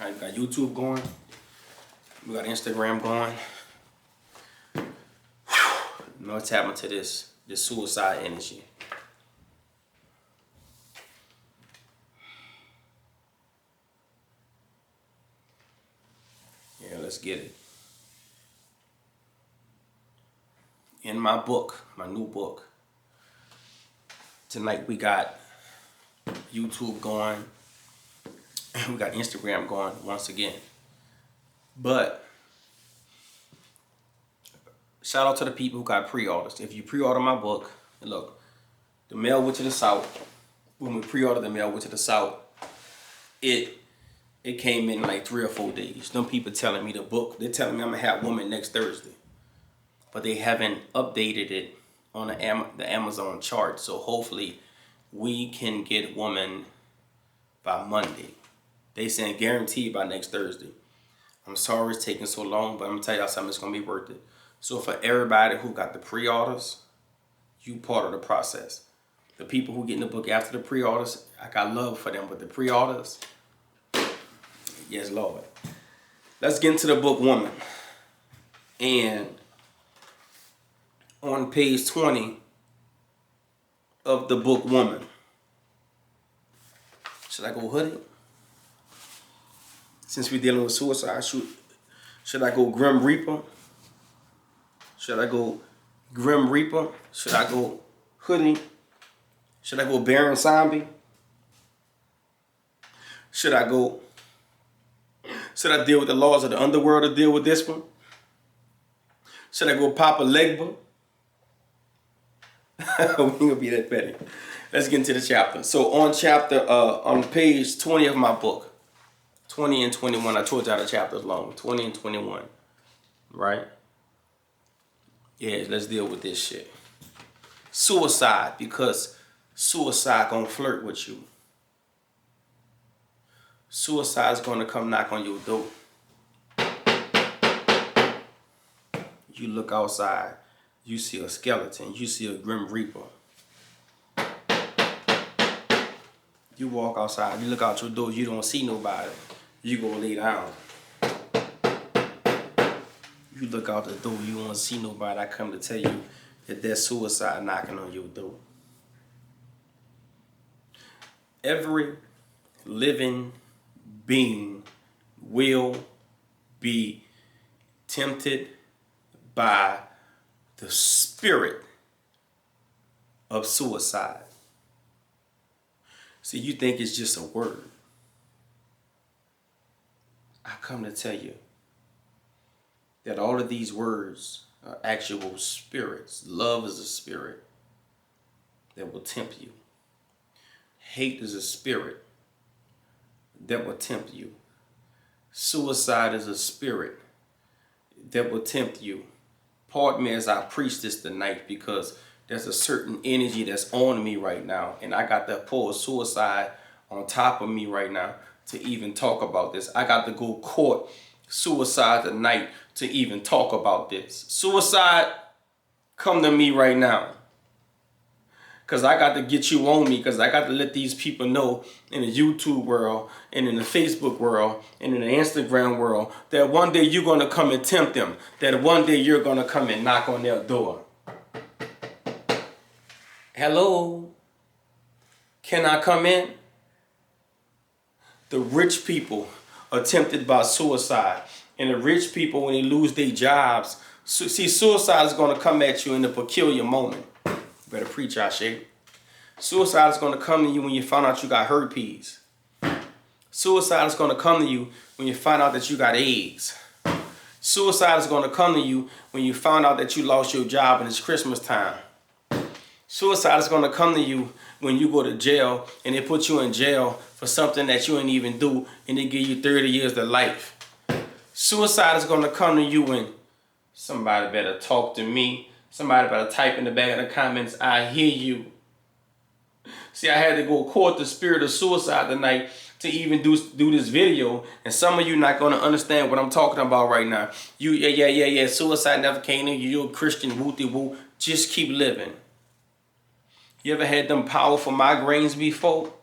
All right, we got YouTube going. We got Instagram going. You know what's happening to this suicide energy. Yeah, let's get it. In my book, my new book, tonight we got YouTube going. We got Instagram going once again. But shout out to the people who got pre-orders. If you pre-order my book, look, the mail went to the South. When we pre-ordered, the mail went to the South. It came in like 3 or 4 days. Them people telling me the book, they're telling me I'm gonna have Woman next Thursday. But they haven't updated it on the Amazon chart. So hopefully we can get Woman by Monday. They saying guaranteed by next Thursday. I'm sorry it's taking so long, but I'm gonna tell y'all something, it's gonna be worth it. So for everybody who got the pre-orders, you part of the process. The people who getting the book after the pre-orders, I got love for them, but the pre-orders, yes Lord. Let's get into the book Woman. And on page 20 of the book Woman, should I go hoodie? Since we're dealing with suicide, should I go Grim Reaper? Should I go Grim Reaper? Should I go hoodie? Should I go Baron Zombie? Should I deal with the laws of the underworld to deal with this one? Should I go Papa Legba? We ain't gonna be that petty. Let's get into the chapter. So on page 20 of my book, 20 and 21, I told y'all the chapter's long. 20 and 21, right? Yeah, let's deal with this shit. Suicide, because suicide gonna flirt with you. Suicide's gonna come knock on your door. You look outside, you see a skeleton, you see a Grim Reaper. You walk outside, you look out your door, you don't see nobody. You gonna lay down. You look out the door, you don't see nobody. I come to tell you that there's suicide knocking on your door. Every living being will be tempted by the spirit of suicide. See, you think it's just a word. I come to tell you that all of these words are actual spirits. Love is a spirit that will tempt you. Hate is a spirit that will tempt you. Suicide is a spirit that will tempt you. Pardon me as I preach this tonight, because there's a certain energy that's on me right now, and I got that pull of suicide on top of me right now to even talk about this. I got to go court suicide tonight to even talk about this. Suicide, come to me right now. Because I got to get you on me, because I got to let these people know in the YouTube world and in the Facebook world and in the Instagram world that one day you're going to come and tempt them. That one day you're going to come and knock on their door. Hello? Can I come in? The rich people are tempted by suicide. And the rich people, when they lose their jobs, see, suicide is going to come at you in a peculiar moment. Better preach, Ashe. Suicide is going to come to you when you find out you got herpes. Suicide is going to come to you when you find out that you got AIDS. Suicide is going to come to you when you find out that you lost your job and it's Christmas time. Suicide is going to come to you when you go to jail and they put you in jail for something that you ain't even do, and they give you 30 years to life. Suicide is going to come to you when somebody better talk to me. Somebody better type in the back of the comments, I hear you. See, I had to go court the spirit of suicide tonight to even do this video. And some of you not going to understand what I'm talking about right now. Yeah. Suicide never came in you. You're a Christian, woo-de-woo. Just keep living. You ever had them powerful migraines before?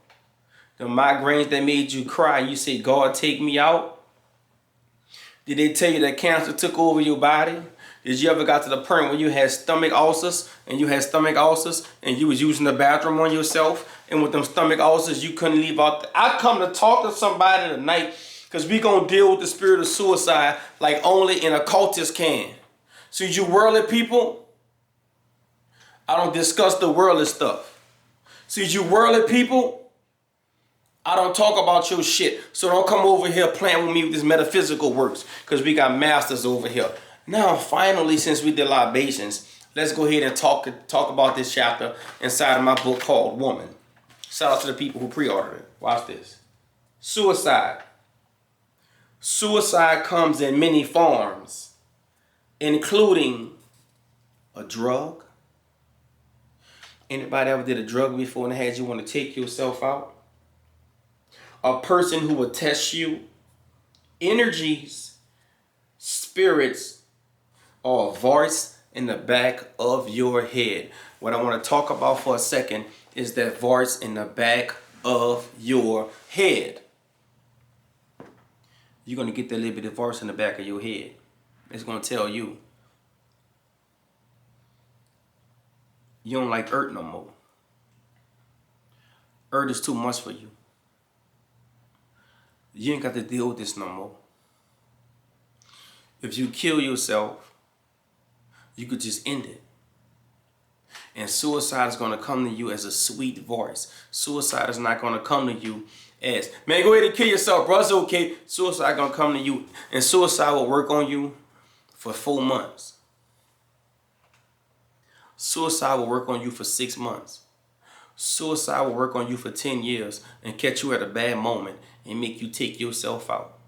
The migraines that made you cry. You say, God, take me out. Did they tell you that cancer took over your body? Did you ever got to the point where you had stomach ulcers and you was using the bathroom on yourself, and with them stomach ulcers you couldn't leave out? I come to talk to somebody tonight because we gonna deal with the spirit of suicide like only an occultist can. So you worldly people, I don't discuss the worldly stuff. See, you worldly people, I don't talk about your shit. So don't come over here playing with me with this metaphysical works, because we got masters over here. Now, finally, since we did libations, let's go ahead and talk about this chapter inside of my book called Woman. Shout out to the people who pre-ordered it. Watch this. Suicide. Suicide comes in many forms, including a drug. Anybody ever did a drug before and had you want to take yourself out? A person who will test you, energies, spirits, or a voice in the back of your head. What I want to talk about for a second is that voice in the back of your head. You're going to get that little bit of voice in the back of your head. It's going to tell you, you don't like Earth no more. Earth is too much for you. You ain't got to deal with this no more. If you kill yourself, you could just end it. And suicide is going to come to you as a sweet voice. Suicide is not going to come to you as, man, go ahead and kill yourself, bro. It's okay. Suicide going to come to you, and suicide will work on you for 4 months. Suicide will work on you for 6 months. Suicide will work on you for 10 years and catch you at a bad moment and make you take yourself out.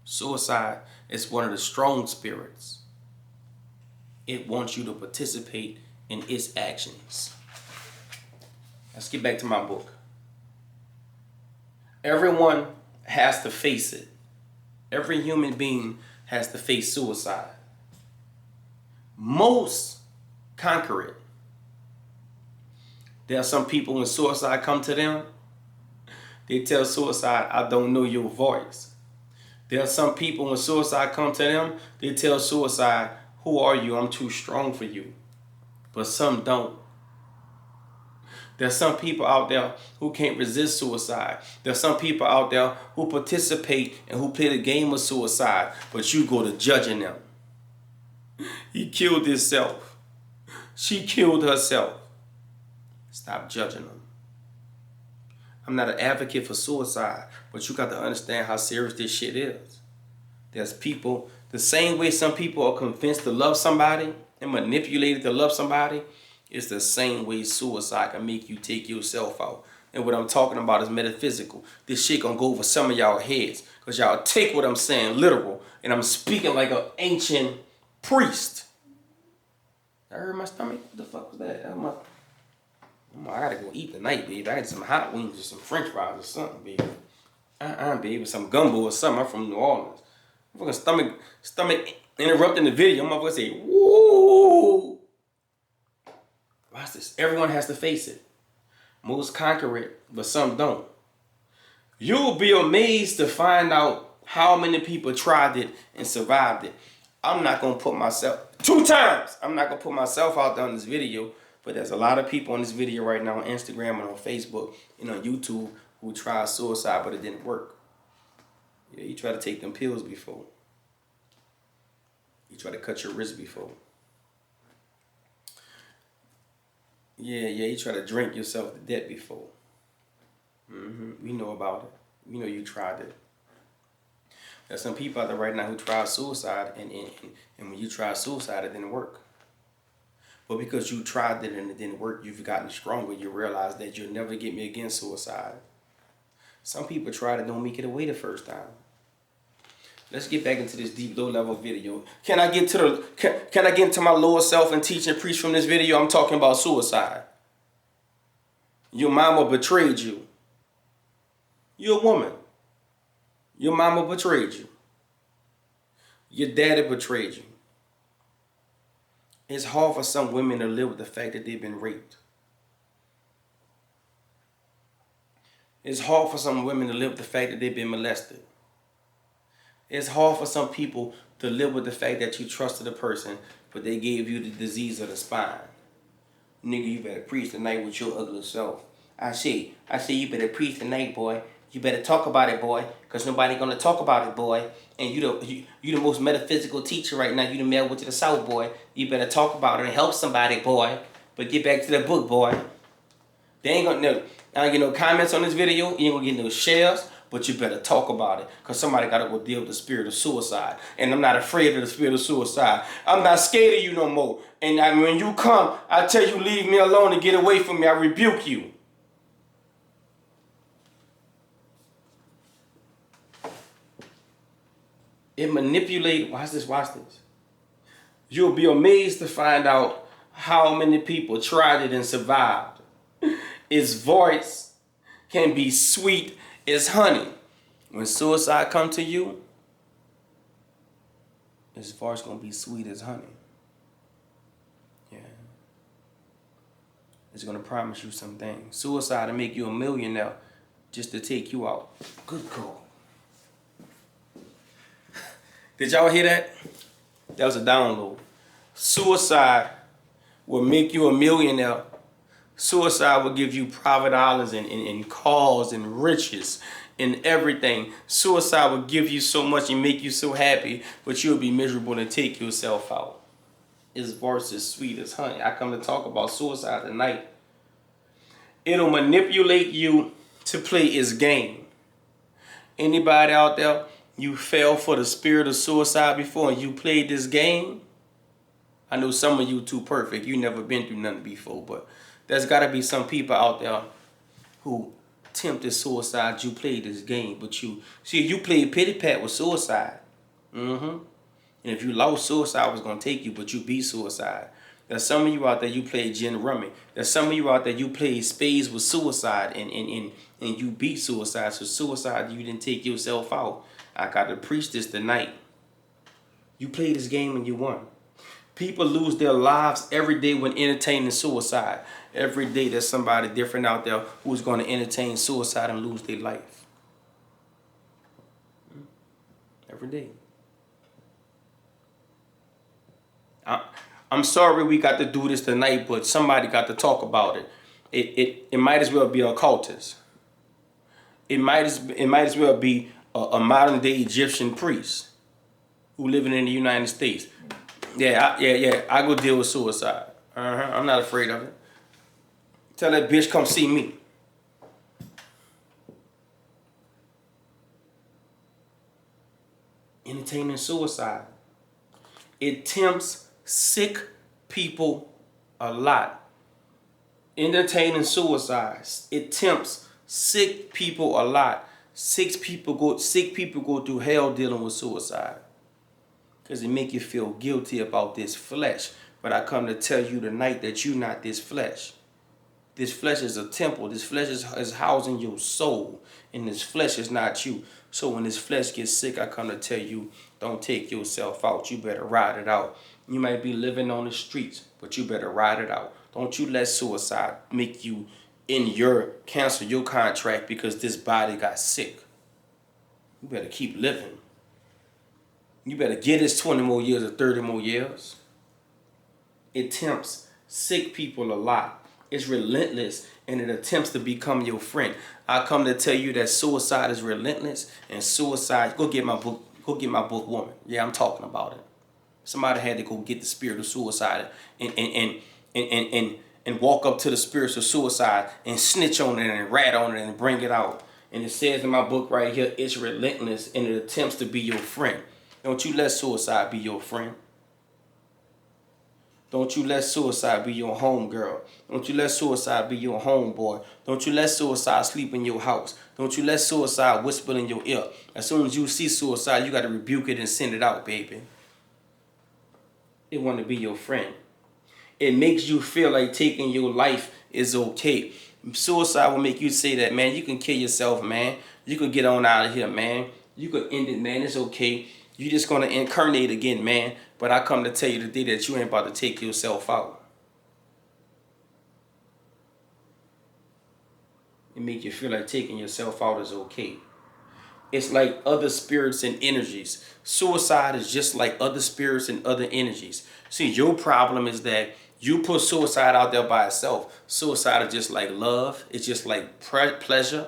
Suicide is one of the strong spirits. It wants you to participate in its actions. Let's get back to my book. Everyone has to face it. Every human being has to face suicide. Most conquer it. There are some people, when suicide come to them, they tell suicide, I don't know your voice. There are some people, when suicide come to them, they tell suicide, who are you? I'm too strong for you. But some don't. There's some people out there who can't resist suicide. There's some people out there who participate and who play the game of suicide, but you go to judging them. He killed himself. She killed herself. Stop judging them. I'm not an advocate for suicide, but you got to understand how serious this shit is. There's people, the same way some people are convinced to love somebody and manipulated to love somebody, it's the same way suicide can make you take yourself out. And what I'm talking about is metaphysical. This shit gonna go over some of y'all heads, because y'all take what I'm saying literal, and I'm speaking like an ancient priest. I heard my stomach. What the fuck was that? I gotta go eat tonight, baby. I had some hot wings or some french fries or something, baby. Baby, some gumbo or something. I'm from New Orleans. My fucking stomach interrupting the video. I'm gonna say, woo! Watch this. Everyone has to face it. Most conquer it, but some don't. You'll be amazed to find out how many people tried it and survived it. I'm not gonna put myself, 2 times, I'm not gonna put myself out there on this video, but there's a lot of people on this video right now on Instagram and on Facebook and on YouTube who tried suicide, but it didn't work. Yeah, you tried to take them pills before. You tried to cut your wrist before. Yeah, you tried to drink yourself to death before. We know about it. We know you tried it. There's some people out there right now who tried suicide, and when you tried suicide, it didn't work. But because you tried it and it didn't work, you've gotten stronger. You realize that you'll never get me again suicide. Some people try to don't make it away the first time. Let's get back into this deep, low-level video. Can I get into my lower self and teach and preach from this video? I'm talking about suicide. Your mama betrayed you. You're a woman. Your mama betrayed you. Your daddy betrayed you. It's hard for some women to live with the fact that they've been raped. It's hard for some women to live with the fact that they've been molested. It's hard for some people to live with the fact that you trusted a person, but they gave you the disease of the spine. Nigga, you better preach tonight with your ugly self. I say you better preach tonight, boy. You better talk about it, boy, because nobody gonna talk about it, boy. And you the most metaphysical teacher right now. You the mail went to the South, boy. You better talk about it and help somebody, boy. But get back to the book, boy. They ain't gonna no, I don't get no comments on this video. You ain't gonna get no shares. But you better talk about it, because somebody got to go deal with the spirit of suicide. And I'm not afraid of the spirit of suicide. I'm not scared of you no more. And when you come, I tell you, leave me alone and get away from me. I rebuke you. It manipulates. Watch this. You'll be amazed to find out how many people tried it and survived. Its voice can be sweet as honey. When suicide come to you, its voice gonna be sweet as honey. Yeah. It's gonna promise you some things. Suicide to make you a millionaire just to take you out. Good call. Did y'all hear that? That was a download. Suicide will make you a millionaire. Suicide will give you private islands and cars and riches and everything. Suicide will give you so much and make you so happy, but you'll be miserable and take yourself out. His voice is sweet as honey. I come to talk about suicide tonight. It'll manipulate you to play its game. Anybody out there, you fell for the spirit of suicide before and you played this game? I know some of you too perfect. You never been through nothing before, but there's got to be some people out there who tempted suicide. You played this game, but you played pity pat with suicide. And if you lost, suicide was gonna take you, but you beat suicide. There's some of you out there, you played gin rummy. There's some of you out there, you played spades with suicide and you beat suicide. So suicide, you didn't take yourself out. I got to preach this tonight. You played this game and you won. People lose their lives every day when entertaining suicide. Every day there's somebody different out there who's going to entertain suicide and lose their life. Every day. I'm sorry we got to do this tonight, but somebody got to talk about it. It might as well be a cultist. It might as well be a modern day Egyptian priest who living in the United States. I go deal with suicide. I'm not afraid of it. Tell that bitch come see me. Entertaining suicide. It tempts sick people a lot. Entertaining suicide. It tempts sick people a lot. Sick people go through hell dealing with suicide. Because it make you feel guilty about this flesh. But I come to tell you tonight that you're not this flesh. This flesh is a temple. This flesh is housing your soul. And this flesh is not you. So when this flesh gets sick, I come to tell you, don't take yourself out. You better ride it out. You might be living on the streets, but you better ride it out. Don't you let suicide make you cancel your contract because this body got sick. You better keep living. You better get this 20 more years or 30 more years. It tempts sick people a lot. It's relentless and it attempts to become your friend. I come to tell you that suicide is relentless and suicide. Go get my book, Woman. Yeah, I'm talking about it. Somebody had to go get the spirit of suicide and walk up to the spirits of suicide and snitch on it and rat on it and bring it out. And it says in my book right here, it's relentless and it attempts to be your friend. Don't you let suicide be your friend. Don't you let suicide be your homegirl. Don't you let suicide be your homeboy. Don't you let suicide sleep in your house. Don't you let suicide whisper in your ear. As soon as you see suicide, you got to rebuke it and send it out, baby. It want to be your friend. It makes you feel like taking your life is okay. Suicide will make you say that, man, you can kill yourself, man. You can get on out of here, man. You can end it, man. It's okay. You're just going to incarnate again, man. But I come to tell you today that you ain't about to take yourself out. and make you feel like taking yourself out is okay. It's like other spirits and energies. Suicide is just like other spirits and other energies. See, your problem is that you put suicide out there by itself. Suicide is just like love. It's just like pleasure.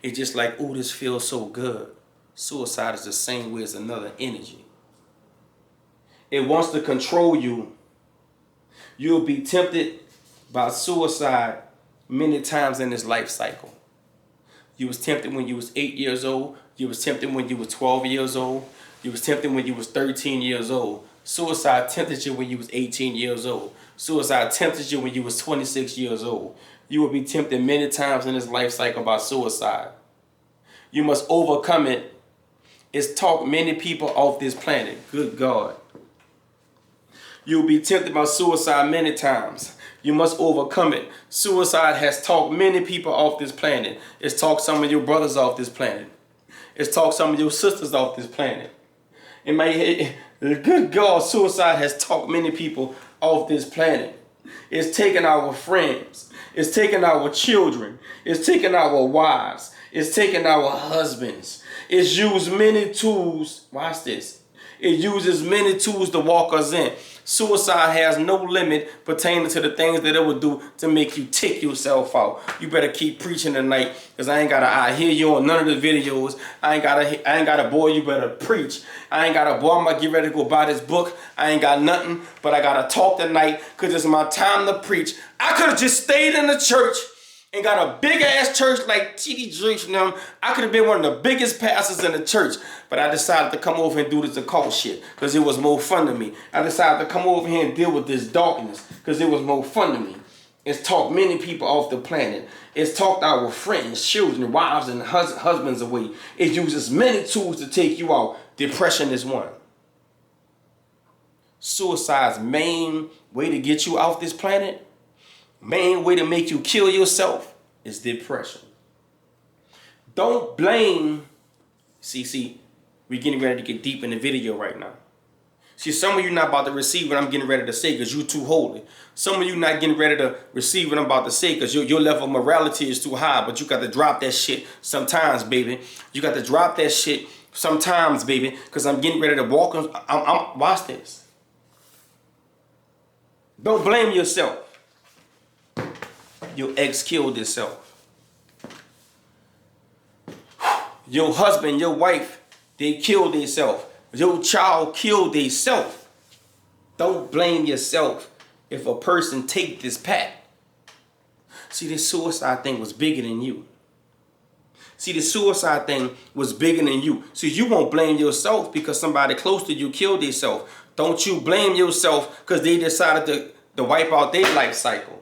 It's just like, oh, this feels so good. Suicide is the same way as another energy. It wants to control you. You'll be tempted by suicide many times in this life cycle. You was tempted when you was 8 years old. You was tempted when you was 12 years old. You was tempted when you was 13 years old. Suicide tempted you when you was 18 years old. Suicide tempted you when you was 26 years old. You will be tempted many times in this life cycle by suicide. You must overcome it. It's talked many people off this planet. Good God. You'll be tempted by suicide many times. You must overcome it. Suicide has talked many people off this planet. It's talked some of your brothers off this planet. It's talked some of your sisters off this planet. Good God, suicide has talked many people off this planet. It's taken our friends. It's taken our children. It's taken our wives. It's taken our husbands. It's used many tools. Watch this. It uses many tools to walk us in. Suicide has no limit pertaining to the things that it will do to make you tick yourself out. You better keep preaching tonight, because I ain't gotta hear you on none of the videos. I ain't got a boy, you better preach. I ain't got a boy, I'm gonna get ready to go buy this book. I ain't got nothing, but I gotta talk tonight because it's my time to preach. I could have just stayed in the church and got a big ass church like T.D. Jakes and them. I could have been one of the biggest pastors in the church, but I decided to come over and do this occult shit because it was more fun to me. I decided to come over here and deal with this darkness because it was more fun to me. It's talked many people off the planet. It's talked our friends, children, wives, and husbands away. It uses many tools to take you out. Depression is one. Suicide's main way to get you off this planet, main way to make you kill yourself, is depression. Don't blame. See, we're getting ready to get deep in the video right now. See, some of you not about to receive what I'm getting ready to say because you're too holy. Some of you not getting ready to receive what I'm about to say because your level of morality is too high, but you got to drop that shit sometimes, baby. You got to drop that shit sometimes, baby, because I'm getting ready to walk. Watch this. Don't blame yourself. Your ex killed himself. Your husband, your wife, they killed themselves. Your child killed themselves. Don't blame yourself if a person take this path. See, this suicide thing was bigger than you. See, the suicide thing was bigger than you. So you won't blame yourself because somebody close to you killed themselves. Don't you blame yourself because they decided to wipe out their life cycle.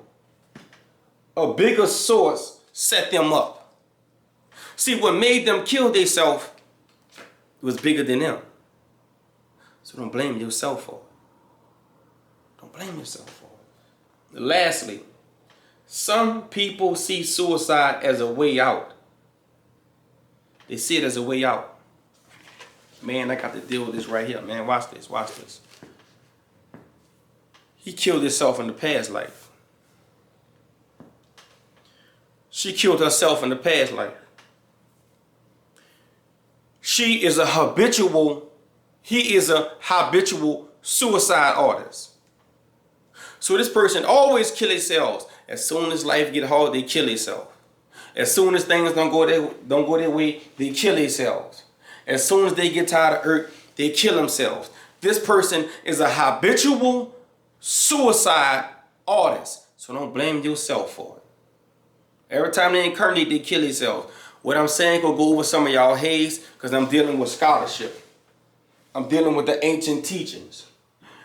A bigger source set them up. See, what made them kill themselves was bigger than them. So don't blame yourself for it. Don't blame yourself for it. Lastly, some people see suicide as a way out. They see it as a way out. Man, I got to deal with this right here, man. Watch this, watch this. He killed himself in the past life. She killed herself in the past life. He is a habitual suicide artist. So this person always kill themselves. As soon as life get hard, they kill themselves. As soon as things don't go their way, they kill themselves. As soon as they get tired of earth, they kill themselves. This person is a habitual suicide artist. So don't blame yourself for it. Every time they incarnate, they kill themselves. What I'm saying could go over some of y'all haze because I'm dealing with scholarship. I'm dealing with the ancient teachings.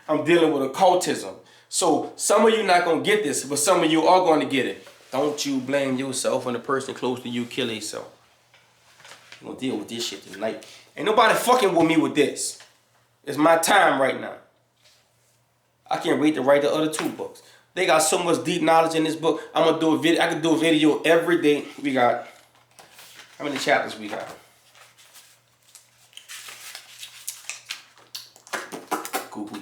I'm dealing with occultism. So some of you not going to get this, but some of you are going to get it. Don't you blame yourself when the person close to you kill himself. I'm going to deal with this shit tonight. Ain't nobody fucking with me with this. It's my time right now. I can't wait to write the other 2 books. They got so much deep knowledge in this book. I'm gonna do a video. I can do a video every day. We got, how many chapters we got? Cool, we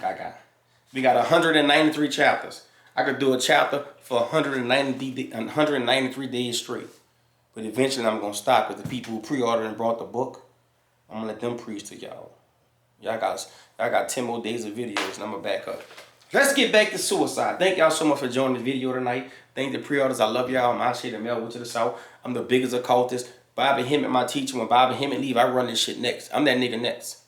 got 193 chapters. I could do a chapter for 193 days straight. But eventually I'm gonna stop because the people who pre-ordered and brought the book, I'm gonna let them preach to y'all. Y'all got 10 more days of videos and I'm gonna back up. Let's get back to suicide. Thank y'all so much for joining the video tonight. Thank the pre-orders. I love y'all. I'm Ashe the Mel to the South. I'm the biggest occultist. Bobby Hemmett, my teacher. When Bobby Hemmett leave, I run this shit next. I'm that nigga next.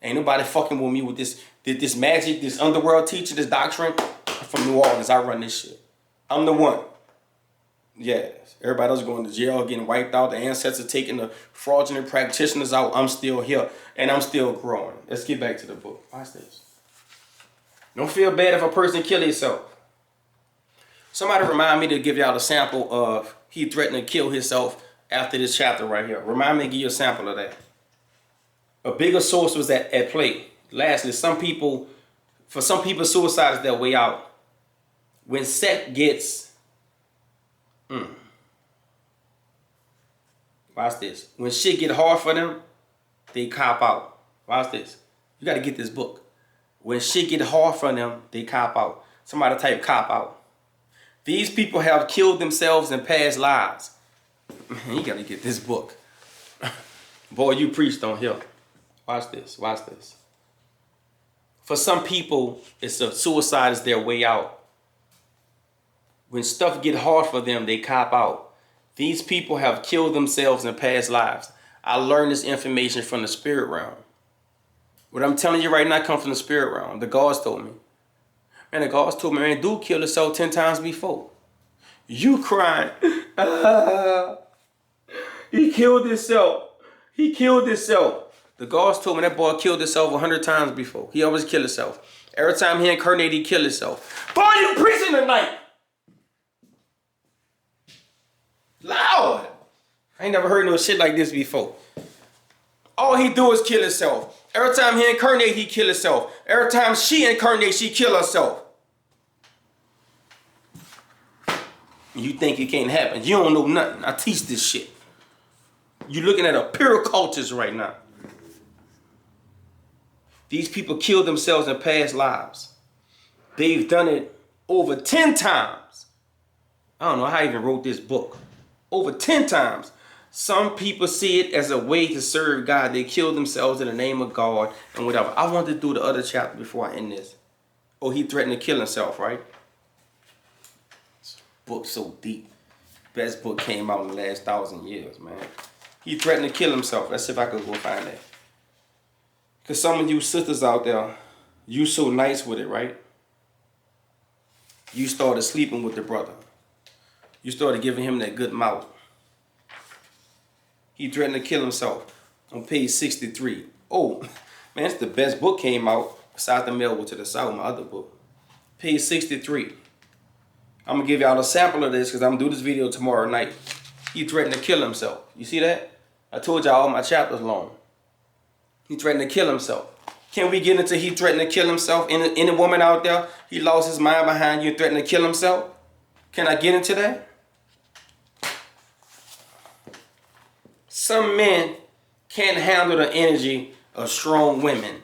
Ain't nobody fucking with me with this magic, this underworld teacher, this doctrine. I'm from New Orleans. I run this shit. I'm the one. Yes. Everybody else going to jail, getting wiped out. The ancestors taking the fraudulent practitioners out. I'm still here. And I'm still growing. Let's get back to the book. Watch this. Don't feel bad if a person kill himself. Somebody remind me to give y'all a sample of he threatened to kill himself after this chapter right here. Remind me to give you a sample of that. A bigger source was at play. Lastly, for some people, suicide is their way out. When Seth gets... Watch this. When shit get hard for them, they cop out. Watch this. You got to get this book. When shit get hard for them, they cop out. Somebody type cop out. These people have killed themselves in past lives. Man, you got to get this book. Boy, you preached on here. Watch this. Watch this. For some people, suicide is their way out. When stuff get hard for them, they cop out. These people have killed themselves in past lives. I learned this information from the spirit realm. What I'm telling you right now comes from the spirit realm. The gods told me. Man, the gods told me, man, dude killed himself 10 times before. You crying. He killed himself. He killed himself. The gods told me that boy killed himself 100 times before. He always killed himself. Every time he incarnated, he killed himself. Boy, you preaching tonight. Loud. I ain't never heard no shit like this before. All he do is kill himself. Every time he incarnate, he kill himself. Every time she incarnate, she kill herself. You think it can't happen. You don't know nothing. I teach this shit. You're looking at a pure cultist right now. These people killed themselves in past lives. They've done it over 10 times. I don't know how I even wrote this book. Over 10 times. Some people see it as a way to serve God. They kill themselves in the name of God and whatever. I wanted to do the other chapter before I end this. Oh, he threatened to kill himself, right? This book's so deep. Best book came out in the last 1,000 years, man. He threatened to kill himself. Let's see if I could go find that. Because some of you sisters out there, you so nice with it, right? You started sleeping with the brother. You started giving him that good mouth. He threatened to kill himself on page 63. Oh, man, it's the best book came out besides the Melville to the South, my other book. Page 63. I'm going to give y'all a sample of this because I'm going to do this video tomorrow night. He threatened to kill himself. You see that? I told y'all all my chapters long. He threatened to kill himself. Can we get into he threatened to kill himself? Any woman out there, he lost his mind behind you and threatened to kill himself? Can I get into that? Some men can't handle the energy of strong women.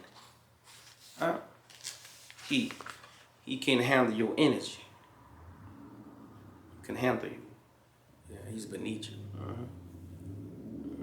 Huh? He can't handle your energy. Can handle you. Yeah, he's beneath you.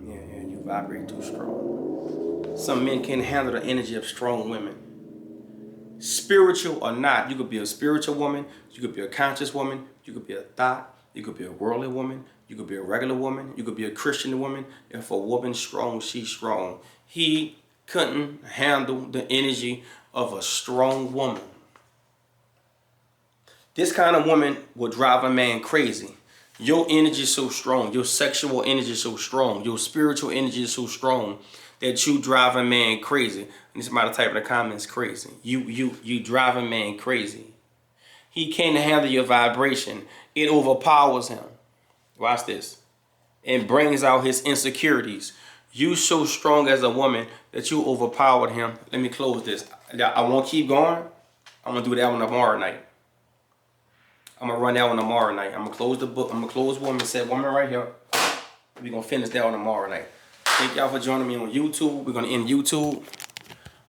Yeah, you vibrate too strong. Some men can't handle the energy of strong women. Spiritual or not, you could be a spiritual woman, you could be a conscious woman, you could be a thought, you could be a worldly woman, you could be a regular woman, you could be a Christian woman. If a woman's strong, she's strong. He couldn't handle the energy of a strong woman. This kind of woman will drive a man crazy. Your energy is so strong, your sexual energy is so strong, your spiritual energy is so strong that you drive a man crazy. And somebody type in the comments, crazy. You drive a man crazy. He can't handle your vibration. It overpowers him. Watch this. It brings out his insecurities. You so strong as a woman that you overpowered him. Let me close this. I won't keep going. I'm going to do that one tomorrow night. I'm going to run that one tomorrow night. I'm going to close the book. I'm going to close woman, said woman right here. We're going to finish that one tomorrow night. Thank y'all for joining me on YouTube. We're going to end YouTube.